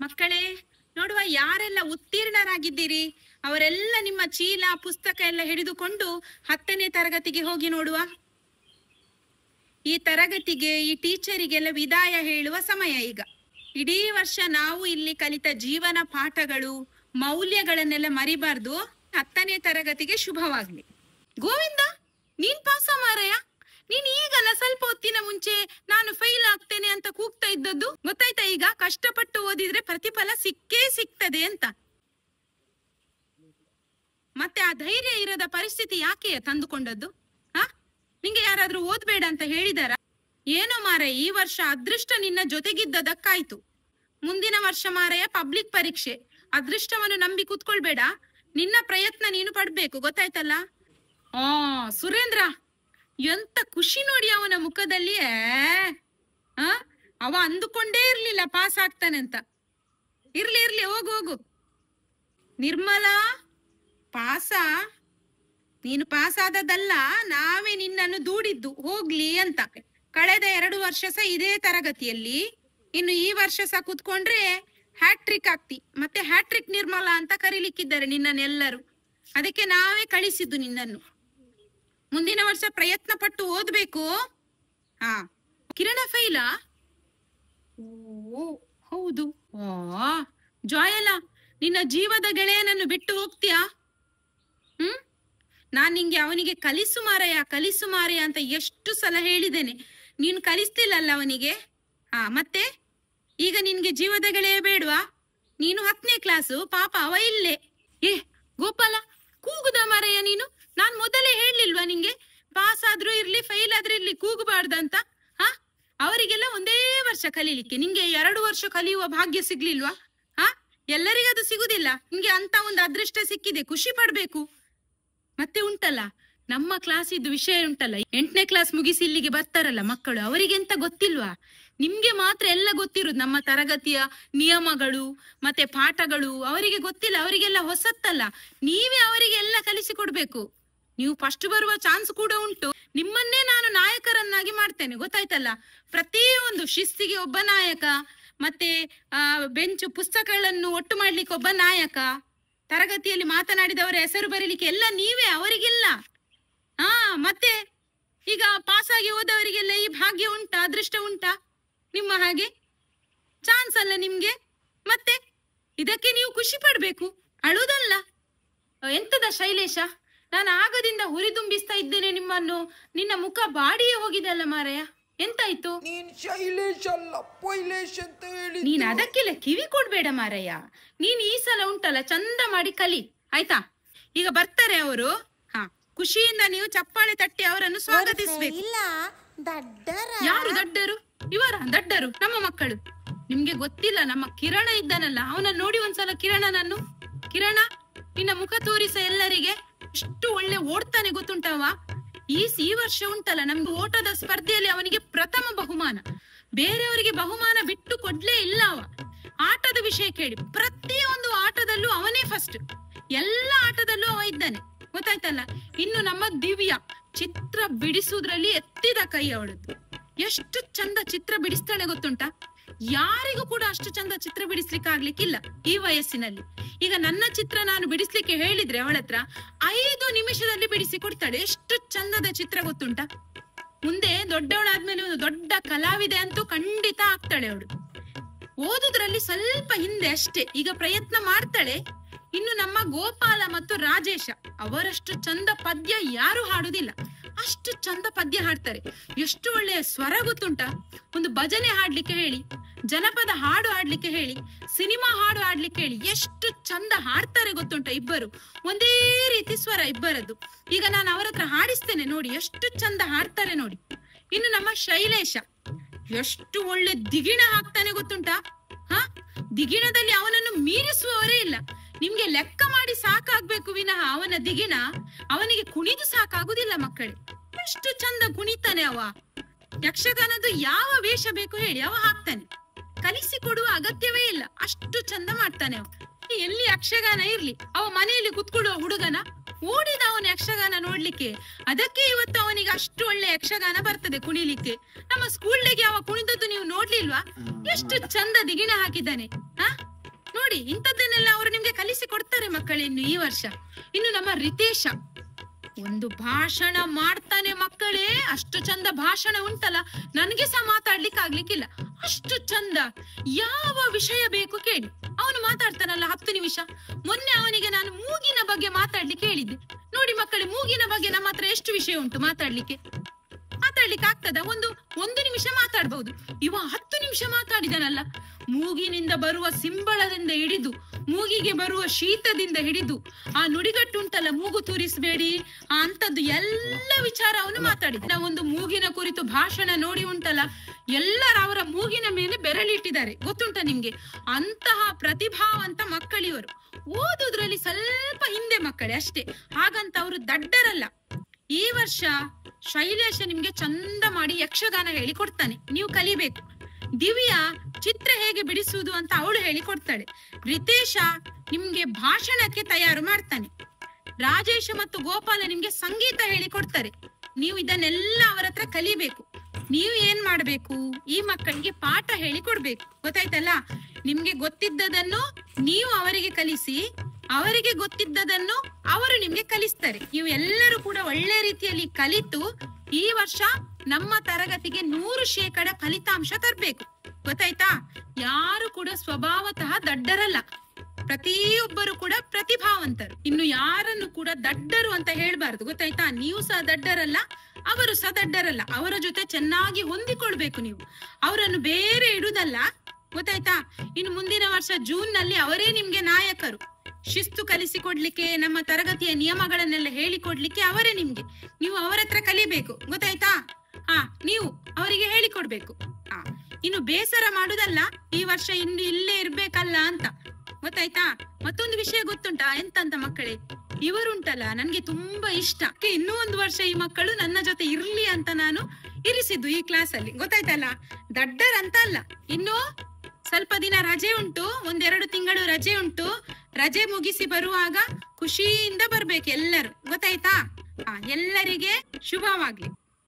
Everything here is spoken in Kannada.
ಮಕ್ಕಳೇ ನೋಡುವ, ಯಾರೆಲ್ಲ ಉತ್ತೀರ್ಣರಾಗಿದ್ದೀರಿ ಅವರೆಲ್ಲ ನಿಮ್ಮ ಚೀಲ ಪುಸ್ತಕ ಎಲ್ಲ ಹಿಡಿದುಕೊಂಡು 10ನೇ ತರಗತಿಗೆ ಹೋಗಿ ನೋಡುವ. ಈ ತರಗತಿಗೆ ಈ ಟೀಚರಿಗೆಲ್ಲ ವಿದಾಯ ಹೇಳುವ ಸಮಯ ಈಗ. ಇಡೀ ವರ್ಷ ನಾವು ಇಲ್ಲಿ ಕಲಿತ ಜೀವನ ಪಾಠಗಳು ಮೌಲ್ಯಗಳನ್ನೆಲ್ಲ ಮರಿಬಾರ್ದು. 10ನೇ ತರಗತಿಗೆ ಶುಭವಾಗ್ಲಿ. ಗೋವಿಂದ, ನೀನ್ ಪಾಸ ಮಾರಾಯ. ನೀನ್ ಈಗಲ್ಲ ಸ್ವಲ್ಪ ಹೊತ್ತಿನ ಮುಂಚೆ ನಾನು ಫೈಲ್ ಆಗ್ತೇನೆ ಅಂತ ಕೂಗ್ತಾ ಇದ್ದದ್ದು ಗೊತ್ತಾಯ್ತಾ? ಈಗ ಕಷ್ಟಪಟ್ಟು ಓದಿದ್ರೆ ಪ್ರತಿಫಲ ಸಿಕ್ಕೇ ಸಿಗ್ತದೆ ಅಂತ. ಮತ್ತೆ ಆ ಧೈರ್ಯ ಇರದ ಪರಿಸ್ಥಿತಿ ಯಾಕೆ ತಂದುಕೊಂಡದ್ದು? ನಿಂಗೆ ಯಾರಾದ್ರೂ ಓದ್ಬೇಡ ಅಂತ ಹೇಳಿದಾರ? ಏನೋ ಮಾರಾಯ, ಈ ವರ್ಷ ಅದೃಷ್ಟ ನಿನ್ನ ಜೊತೆಗಿದ್ದದಕ್ಕಾಯ್ತು. ಮುಂದಿನ ವರ್ಷ ಮಾರಾಯ ಪಬ್ಲಿಕ್ ಪರೀಕ್ಷೆ. ಅದೃಷ್ಟವನ್ನು ನಂಬಿ ಕೂತ್ಕೊಳ್ಬೇಡ. ನಿನ್ನ ಪ್ರಯತ್ನ ನೀನು ಪಡ್ಬೇಕು, ಗೊತ್ತಾಯ್ತಲ್ಲ? ಸುರೇಂದ್ರ, ಎಂತ ಖುಷಿ ನೋಡಿ ಅವನ ಮುಖದಲ್ಲಿ. ಅವ ಅಂದುಕೊಂಡೇ ಇರ್ಲಿಲ್ಲ ಪಾಸ್ ಆಗ್ತಾನೆ ಅಂತ. ಇರ್ಲಿ ಹೋಗು. ನಿರ್ಮಲಾ, ಪಾಸಾ? ನೀನು ಪಾಸ್ ಆದದ್ದಲ್ಲ, ನಾವೇ ನಿನ್ನನ್ನು ದೂಡಿದ್ದು ಹೋಗ್ಲಿ ಅಂತ. ಕಳೆದ 2 ವರ್ಷ ಸಹ ಇದೇ ತರಗತಿಯಲ್ಲಿ, ಇನ್ನು ಈ ವರ್ಷ ಸಹ ಕೂತ್ಕೊಂಡ್ರೆ ಹ್ಯಾಟ್ರಿಕ್ ಆಗ್ತಿ. ಮತ್ತೆ ಹ್ಯಾಟ್ರಿಕ್ ನಿರ್ಮಲಾ ಅಂತ ಕರೀಲಿಕ್ಕಿದ್ದಾರೆ ನಿನ್ನನ್ನೆಲ್ಲರೂ. ಅದಕ್ಕೆ ನಾವೇ ಕಳಿಸಿದ್ದು ನಿನ್ನನ್ನು. ಮುಂದಿನ ವರ್ಷ ಪ್ರಯತ್ನ ಪಟ್ಟು ಓದ್ಬೇಕು. ಕಿರಣ ಫೈಲಾ? ಓ ಹೌದು. ಜಾಯಲ, ನಿನ್ನ ಜೀವದ ಗೆಳೆಯನನ್ನು ಬಿಟ್ಟು ಹೋಗ್ತೀಯಾ? ನಾನ್ ನಿಂಗೆ ಅವನಿಗೆ ಕಲಿಸು ಮಾರಾಯ ಅಂತ ಎಷ್ಟು ಸಲ ಹೇಳಿದ್ದೇನೆ. ನೀನು ಕಲಿಸ್ತಿಲ್ಲಲ್ಲ ಅವನಿಗೆ. ಮತ್ತೆ ಈಗ ನಿನ್ಗೆ ಜೀವದ ಗೆಳೆಯ ಬೇಡ್ವಾ? ನೀನು 10ನೇ ಕ್ಲಾಸು, ಪಾಪ ಅವ ಇಲ್ಲೇ. ಗೋಪಾಲ, ಕೂಗುದ ಮಾರಾಯ ನೀನು. ನಾನ್ ಮೊದಲೇ ಹೇಳಿಲ್ವಾ ನಿಂಗೆ? ಪಾಸ್ ಆದ್ರೂ ಇರ್ಲಿ ಫೈಲ್ ಆದ್ರೂ ಇರ್ಲಿ ಕೂಗಬಾರ್ದಂತ. ಅವರಿಗೆಲ್ಲ ಒಂದೇ ವರ್ಷ ಕಲೀಲಿಕ್ಕೆ, ನಿಂಗೆ 2 ವರ್ಷ ಕಲಿಯುವ ಭಾಗ್ಯ ಸಿಗ್ಲಿಲ್ವಾ? ಎಲ್ಲರಿಗದು ಸಿಗುದಿಲ್ಲ. ನಿಂಗೆ ಅಂತ ಒಂದು ಅದೃಷ್ಟ ಸಿಕ್ಕಿದೆ, ಖುಷಿ ಪಡ್ಬೇಕು. ಮತ್ತೆ ಉಂಟಲ್ಲ, ನಮ್ಮ ಕ್ಲಾಸ್ ಇದ್ದು ವಿಷಯ ಉಂಟಲ್ಲ, 8ನೇ ಕ್ಲಾಸ್ ಮುಗಿಸಿ ಇಲ್ಲಿಗೆ ಬರ್ತಾರಲ್ಲ ಮಕ್ಕಳು, ಅವರಿಗೆಂತ ಗೊತ್ತಿಲ್ವಾ? ನಿಮ್ಗೆ ಮಾತ್ರ ಎಲ್ಲ ಗೊತ್ತಿರುದು, ನಮ್ಮ ತರಗತಿಯ ನಿಯಮಗಳು ಮತ್ತೆ ಪಾಠಗಳು. ಅವರಿಗೆ ಗೊತ್ತಿಲ್ಲ, ಅವರಿಗೆಲ್ಲ ಹೊಸತ್ತಲ್ಲ. ನೀವೇ ಅವರಿಗೆ ಎಲ್ಲ ಕಲಿಸಿಕೊಡ್ಬೇಕು. ನೀವು ಫಸ್ಟ್ ಬರುವ ಚಾನ್ಸ್ ಕೂಡ ಉಂಟು. ನಿಮ್ಮನ್ನೇ ನಾನು ನಾಯಕರನ್ನಾಗಿ ಮಾಡ್ತೇನೆ, ಗೊತ್ತಾಯ್ತಲ್ಲ? ಪ್ರತಿಯೊಂದು ಶಿಸ್ತಿಗೆ ಒಬ್ಬ ನಾಯಕ, ಮತ್ತೆ ಬೆಂಚು ಪುಸ್ತಕಗಳನ್ನು ಒಟ್ಟು ಮಾಡ್ಲಿಕ್ಕೆ ಒಬ್ಬ ನಾಯಕ, ತರಗತಿಯಲ್ಲಿ ಮಾತನಾಡಿದವರ ಹೆಸರು ಬರೀಲಿಕ್ಕೆ ಎಲ್ಲ ನೀವೇ, ಅವರಿಗೆಲ್ಲ. ಮತ್ತೆ ಈಗ ಪಾಸ್ ಆಗಿ ಹೋದವರಿಗೆಲ್ಲ ಈ ಭಾಗ್ಯ ಉಂಟಾ, ಅದೃಷ್ಟ ಉಂಟಾ? ನಿಮ್ಮ ಹಾಗೆ ಚಾನ್ಸ್ ಅಲ್ಲ ನಿಮ್ಗೆ. ಮತ್ತೆ ಇದಕ್ಕೆ ನೀವು ಖುಷಿ ಪಡ್ಬೇಕು, ಅಳುದಲ್ಲ. ಎಂತದ ಶೈಲೇಶ, ನಾನು ಆಗದಿಂದ ಹುರಿದುಂಬಿಸ್ತಾ ಇದ್ದೇನೆ ನಿಮ್ಮನ್ನು. ನಿನ್ನ ಮುಖ ಬಾಡಿಯೇ ಹೋಗಿದೆಲ್ಲ ಮಾರಾಯ, ಎಂತಾಯ್ತು? ನೀನ್ ಅದಕ್ಕೆಲ್ಲ ಕಿವಿ ಕೊಡ್ಬೇಡ ಮಾರಾಯ. ನೀನ್ ಈ ಸಲ ಉಂಟಲ್ಲ ಚಂದ ಮಾಡಿ ಕಲಿ, ಆಯ್ತಾ? ಈಗ ಬರ್ತಾರೆ ಅವರು. ಖುಷಿಯಿಂದ ನೀವು ಚಪ್ಪಾಳೆ ತಟ್ಟಿ ಅವರನ್ನು ಸ್ವಾಗತಿಸ್ಬೇಕು. ಯಾರು ದಡ್ಡರು? ಇವರ ದಡ್ಡರು ನಮ್ಮ ಮಕ್ಕಳು. ನಿಮ್ಗೆ ಗೊತ್ತಿಲ್ಲ, ನಮ್ಮ ಕಿರಣ ಇದ್ದಾನಲ್ಲ, ಅವನನ್ನು ನೋಡಿ ಒಂದ್ಸಲ ಕಿರಣನನ್ನು. ಕಿರಣ, ನಿನ್ನ ಮುಖ ತೋರಿಸ ಎಲ್ಲರಿಗೆ. ಎಷ್ಟು ಒಳ್ಳೆ ಓಡ್ತಾನೆ ಗೊತ್ತುಂಟವ. ಈ ವರ್ಷ ಉಂಟಲ್ಲ ನಮ್ಗೆ ಓಟದ ಸ್ಪರ್ಧೆಯಲ್ಲಿ ಅವನಿಗೆ ಪ್ರಥಮ ಬಹುಮಾನ. ಬೇರೆಯವರಿಗೆ ಬಹುಮಾನ ಬಿಟ್ಟು ಕೊಡ್ಲೇ ಇಲ್ಲ ಅವ. ಆಟದ ವಿಷಯ ಕೇಳಿ, ಪ್ರತಿಯೊಂದು ಆಟದಲ್ಲೂ ಅವನೇ ಫಸ್ಟ್. ಎಲ್ಲ ಆಟದಲ್ಲೂ ಅವ ಇದ್ದಾನೆ, ಗೊತ್ತಾಯ್ತಲ್ಲ? ಇನ್ನು ನಮ್ಮ ದಿವ್ಯ ಚಿತ್ರ ಬಿಡಿಸುವುದ್ರಲ್ಲಿ ಎತ್ತಿದ ಕೈ ಅವಳದ್ದು. ಎಷ್ಟು ಚಂದ ಚಿತ್ರ ಬಿಡಿಸ್ತಾಳೆ ಗೊತ್ತುಂಟಾ? ಯಾರಿಗೂ ಕೂಡ ಅಷ್ಟು ಚಂದ ಚಿತ್ರ ಬಿಡಿಸ್ಲಿಕ್ಕೆ ಆಗ್ಲಿಕ್ಕಿಲ್ಲ ಈ ವಯಸ್ಸಿನಲ್ಲಿ. ಈಗ ನನ್ನ ಚಿತ್ರ ನಾನು ಬಿಡಿಸ್ಲಿಕ್ಕೆ ಹೇಳಿದ್ರೆ ಅವಳತ್ರ 5 ನಿಮಿಷದಲ್ಲಿ ಬಿಡಿಸಿ ಕೊಡ್ತಾಳೆ. ಎಷ್ಟು ಚಂದದ ಚಿತ್ರ ಗೊತ್ತುಂಟಾ? ಮುಂದೆ ದೊಡ್ಡವಳಾದ್ಮೇಲೆ ಒಂದು ದೊಡ್ಡ ಕಲಾವಿದೆ ಅಂತೂ ಖಂಡಿತ ಆಗ್ತಾಳೆ ಅವಳು. ಓದುದ್ರಲ್ಲಿ ಸ್ವಲ್ಪ ಹಿಂದೆ ಅಷ್ಟೇ, ಈಗ ಪ್ರಯತ್ನ ಮಾಡ್ತಾಳೆ. ಇನ್ನು ನಮ್ಮ ಗೋಪಾಲ ಮತ್ತು ರಾಜೇಶ, ಅವರಷ್ಟು ಚಂದ ಪದ್ಯ ಯಾರು ಹಾಡುದಿಲ್ಲ. ಅಷ್ಟು ಚಂದ ಪದ್ಯ ಹಾಡ್ತಾರೆ. ಎಷ್ಟು ಒಳ್ಳೆಯ ಸ್ವರ ಗೊತ್ತುಂಟಾ? ಒಂದು ಭಜನೆ ಹಾಡ್ಲಿಕ್ಕೆ ಹೇಳಿ, ಜನಪದ ಹಾಡು ಹಾಡ್ಲಿಕ್ಕೆ ಹೇಳಿ, ಸಿನಿಮಾ ಹಾಡು ಹಾಡ್ಲಿಕ್ಕೆ ಹೇಳಿ, ಎಷ್ಟು ಚಂದ ಹಾಡ್ತಾರೆ ಗೊತ್ತುಂಟ ಇಬ್ಬರು. ಒಂದೇ ರೀತಿ ಸ್ವರ ಇಬ್ಬರದ್ದು. ಈಗ ನಾನು ಅವರ ಹತ್ರ ಹಾಡಿಸ್ತೇನೆ ನೋಡಿ, ಎಷ್ಟು ಚಂದ ಹಾಡ್ತಾರೆ ನೋಡಿ. ಇನ್ನು ನಮ್ಮ ಶೈಲೇಶ ಎಷ್ಟು ಒಳ್ಳೆ ದಿಗಿಣ ಹಾಕ್ತಾನೆ ಗೊತ್ತುಂಟಾ? ದಿಗಿಣದಲ್ಲಿ ಅವನನ್ನು ಮೀರಿಸುವವರೇ ಇಲ್ಲ. ನಿಮ್ಗೆ ಲೆಕ್ಕ ಮಾಡಿ ಸಾಕಾಗ್ಬೇಕು ವಿನಃ ಅವನ ದಿಗಿಣ ಅವನಿಗೆ ಕುಣಿದು ಸಾಕಾಗುದಿಲ್ಲ ಮಕ್ಕಳೇ. ಎಷ್ಟು ಚಂದ ಕುಣಿತಾನೆ ಅವ. ಯಕ್ಷಗಾನದ್ದು ಯಾವ ವೇಷ ಬೇಕು ಹೇಳಿ ಅವ ಹಾಕ್ತಾನೆ. ಕಲಿಸಿಕೊಡುವ ಅಗತ್ಯವೇ ಇಲ್ಲ, ಅಷ್ಟು ಚಂದ ಮಾಡ್ತಾನೆ ಅವ. ಎಲ್ಲಿ ಯಕ್ಷಗಾನ ಇರ್ಲಿ, ಅವ ಮನೆಯಲ್ಲಿ ಕುತ್ಕೊಳ್ಳುವ ಹುಡುಗನ ಓಡಿದ ಅವನ ಯಕ್ಷಗಾನ ನೋಡ್ಲಿಕ್ಕೆ. ಅದಕ್ಕೆ ಇವತ್ತು ಅವನಿಗೆ ಅಷ್ಟು ಒಳ್ಳೆ ಯಕ್ಷಗಾನ ಬರ್ತದೆ ಕುಣಿಲಿಕ್ಕೆ. ನಮ್ಮ ಸ್ಕೂಲ್ಗೆ ಅವ ಕುಣಿದದ್ದು ನೀವು ನೋಡ್ಲಿಲ್ವಾ? ಎಷ್ಟು ಚಂದ ದಿಗಿಣ ಹಾಕಿದ್ದಾನೆ. ನೋಡಿ ಇಂಥದ್ದನ್ನೆಲ್ಲ ಅವರು ನಿಮ್ಗೆ ಕಲಿಸಿ ಕೊಡ್ತಾರೆ ಮಕ್ಕಳೇ. ಇನ್ನು ಈ ವರ್ಷ ಇನ್ನು ನಮ್ಮ ರಿತೇಶ ಒಂದು ಭಾಷಣ ಮಾಡ್ತಾನೆ ಮಕ್ಕಳೇ. ಅಷ್ಟು ಚಂದ ಭಾಷಣ ಉಂಟಲ್ಲ, ನನ್ಗೆ ಸಹ ಮಾತಾಡ್ಲಿಕ್ಕೆ ಆಗ್ಲಿಕ್ಕಿಲ್ಲ, ಅಷ್ಟು ಚಂದ. ಯಾವ ವಿಷಯ ಬೇಕು ಕೇಳಿ ಅವನು ಮಾತಾಡ್ತಾನಲ್ಲ 10 ನಿಮಿಷ. ಮೊನ್ನೆ ಅವನಿಗೆ ನಾನು ಮೂಗಿನ ಬಗ್ಗೆ ಮಾತಾಡ್ಲಿಕ್ಕೆ ಹೇಳಿದ್ದೆ. ನೋಡಿ ಮಕ್ಕಳೇ, ಮೂಗಿನ ಬಗ್ಗೆ ನಮ್ಮ ಹತ್ರ ಎಷ್ಟು ವಿಷಯ ಉಂಟು ಮಾತಾಡ್ಲಿಕ್ಕೆ ಆಗ್ತದ? ಒಂದು ನಿಮಿಷ ಮಾತಾಡ್ಬಹುದು. ಇವ 10 ನಿಮಿಷ ಮಾತಾಡಿದನಲ್ಲ. ಮೂಗಿನಿಂದ ಬರುವ ಸಿಂಬಳದಿಂದ ಹಿಡಿದು ಮೂಗಿಗೆ ಬರುವ ಶೀತದಿಂದ ಹಿಡಿದು ಆ ನುಡಿಗಟ್ಟು ಉಂಟಲ್ಲ, ಮೂಗು ತೂರಿಸಬೇಡಿ ಅಂತದ್ದು ಎಲ್ಲ ವಿಚಾರ ಅವನು ಮಾತಾಡಿದ. ಒಂದು ಮೂಗಿನ ಕುರಿತು ಭಾಷಣ ನೋಡಿ ಉಂಟಲ್ಲ, ಎಲ್ಲರ ಅವರ ಮೂಗಿನ ಮೇಲೆ ಬೆರಳಿಟ್ಟಿದ್ದಾರೆ, ಗೊತ್ತುಂಟ ನಿಮ್ಗೆ? ಅಂತಹ ಪ್ರತಿಭಾವಂತ ಮಕ್ಕಳಿವರು. ಓದುದ್ರಲ್ಲಿ ಸ್ವಲ್ಪ ಹಿಂದೆ ಮಕ್ಕಳೇ ಅಷ್ಟೇ, ಹಾಗಂತ ಅವರು ದಡ್ಡರಲ್ಲ. ಈ ವರ್ಷ ಶೈಲೇಶ ನಿಮ್ಗೆ ಚಂದ ಮಾಡಿ ಯಕ್ಷಗಾನ ಹೇಳಿ ಕೊಡ್ತಾನೆ, ನೀವು ಕಲಿಬೇಕು. ದಿವ್ಯಾ ಚಿತ್ರ ಹೇಗೆ ಬಿಡಿಸುವುದು ಅಂತ ಅವಳು ಹೇಳಿಕೊಡ್ತಾಳೆ. ರಿತೇಶ ನಿಮ್ಗೆ ಭಾಷಣಕ್ಕೆ ತಯಾರು ಮಾಡ್ತಾನೆ. ರಾಜೇಶ ಮತ್ತು ಗೋಪಾಲ ನಿಮ್ಗೆ ಸಂಗೀತ ಹೇಳಿಕೊಡ್ತಾರೆ. ನೀವು ಇದನ್ನೆಲ್ಲ ಅವರ ಹತ್ರ ಕಲಿಬೇಕು. ನೀವು ಏನ್ ಮಾಡ್ಬೇಕು, ಈ ಮಕ್ಕಳಿಗೆ ಪಾಠ ಹೇಳಿಕೊಡ್ಬೇಕು, ಗೊತ್ತಾಯ್ತಲ್ಲ? ನಿಮ್ಗೆ ಗೊತ್ತಿದ್ದದನ್ನು ನೀವು ಅವರಿಗೆ ಕಲಿಸಿ, ಅವರಿಗೆ ಗೊತ್ತಿದ್ದದನ್ನು ಅವರು ನಿಮ್ಗೆ ಕಲಿಸ್ತಾರೆ. ನೀವು ಎಲ್ಲರೂ ಕೂಡ ಒಳ್ಳೆ ರೀತಿಯಲ್ಲಿ ಕಲಿತು ಈ ವರ್ಷ ನಮ್ಮ ತರಗತಿಗೆ 100% ಫಲಿತಾಂಶ ತರಬೇಕು, ಗೊತ್ತಾಯ್ತಾ? ಯಾರು ಕೂಡ ಸ್ವಭಾವತಃ ದಡ್ಡರಲ್ಲ, ಪ್ರತಿಯೊಬ್ಬರು ಕೂಡ ಪ್ರತಿಭಾವಂತರು. ಇನ್ನು ಯಾರನ್ನು ಕೂಡ ದಡ್ಡರು ಅಂತ ಹೇಳ್ಬಾರ್ದು, ಗೊತ್ತಾಯ್ತಾ? ನೀವು ಸಹ ದಡ್ಡರಲ್ಲ, ಅವರು ಸಹ ದಡ್ಡರಲ್ಲ. ಅವರ ಜೊತೆ ಚೆನ್ನಾಗಿ ಹೊಂದಿಕೊಳ್ಬೇಕು ನೀವು, ಅವರನ್ನು ಬೇರೆ ಇಡುದಲ್ಲ, ಗೊತ್ತಾಯ್ತಾ? ಇನ್ನು ಮುಂದಿನ ವರ್ಷ ಜೂನ್ ನಲ್ಲಿ ಅವರೇ ನಿಮ್ಗೆ ನಾಯಕರು. ಶಿಸ್ತು ಕಲಿಸಿಕೊಡ್ಲಿಕ್ಕೆ, ನಮ್ಮ ತರಗತಿಯ ನಿಯಮಗಳನ್ನೆಲ್ಲ ಹೇಳಿಕೊಡ್ಲಿಕ್ಕೆ ಅವರೇ ನಿಮ್ಗೆ. ನೀವು ಅವರ ಹತ್ರ ಕಲಿಬೇಕು, ಗೊತ್ತಾಯ್ತಾ? ನೀವು ಅವರಿಗೆ ಹೇಳಿಕೊಡ್ಬೇಕು. ಇನ್ನು ಬೇಸರ ಮಾಡುದಲ್ಲ, ಈ ವರ್ಷ ಇನ್ನು ಇಲ್ಲೇ ಇರ್ಬೇಕಲ್ಲ ಅಂತ, ಗೊತ್ತಾಯ್ತಾ? ಮತ್ತೊಂದು ವಿಷಯ ಗೊತ್ತುಂಟಾ ಎಂತಂತ ಮಕ್ಕಳೇ? ಇವರುಂಟಲ್ಲ ನನ್ಗೆ ತುಂಬಾ ಇಷ್ಟ. ಇನ್ನೂ ಒಂದು ವರ್ಷ ಈ ಮಕ್ಕಳು ನನ್ನ ಜೊತೆ ಇರ್ಲಿ ಅಂತ ನಾನು ಇರಿಸಿದ್ದು ಈ ಕ್ಲಾಸ್ ಅಲ್ಲಿ, ಗೊತ್ತಾಯ್ತಲ್ಲ? ದಡ್ಡರಂತ ಅಲ್ಲ. ಇನ್ನು ಸ್ವಲ್ಪ ದಿನ ರಜೆ ಉಂಟು, 1-2 ತಿಂಗಳು ರಜೆ ಉಂಟು. ರಜೆ ಮುಗಿಸಿ ಬರುವಾಗ ಖುಷಿಯಿಂದ ಬರ್ಬೇಕು ಎಲ್ಲರೂ, ಗೊತ್ತಾಯ್ತಾ? ಎಲ್ಲರಿಗೆ ಶುಭವಾಗ್ಲಿ.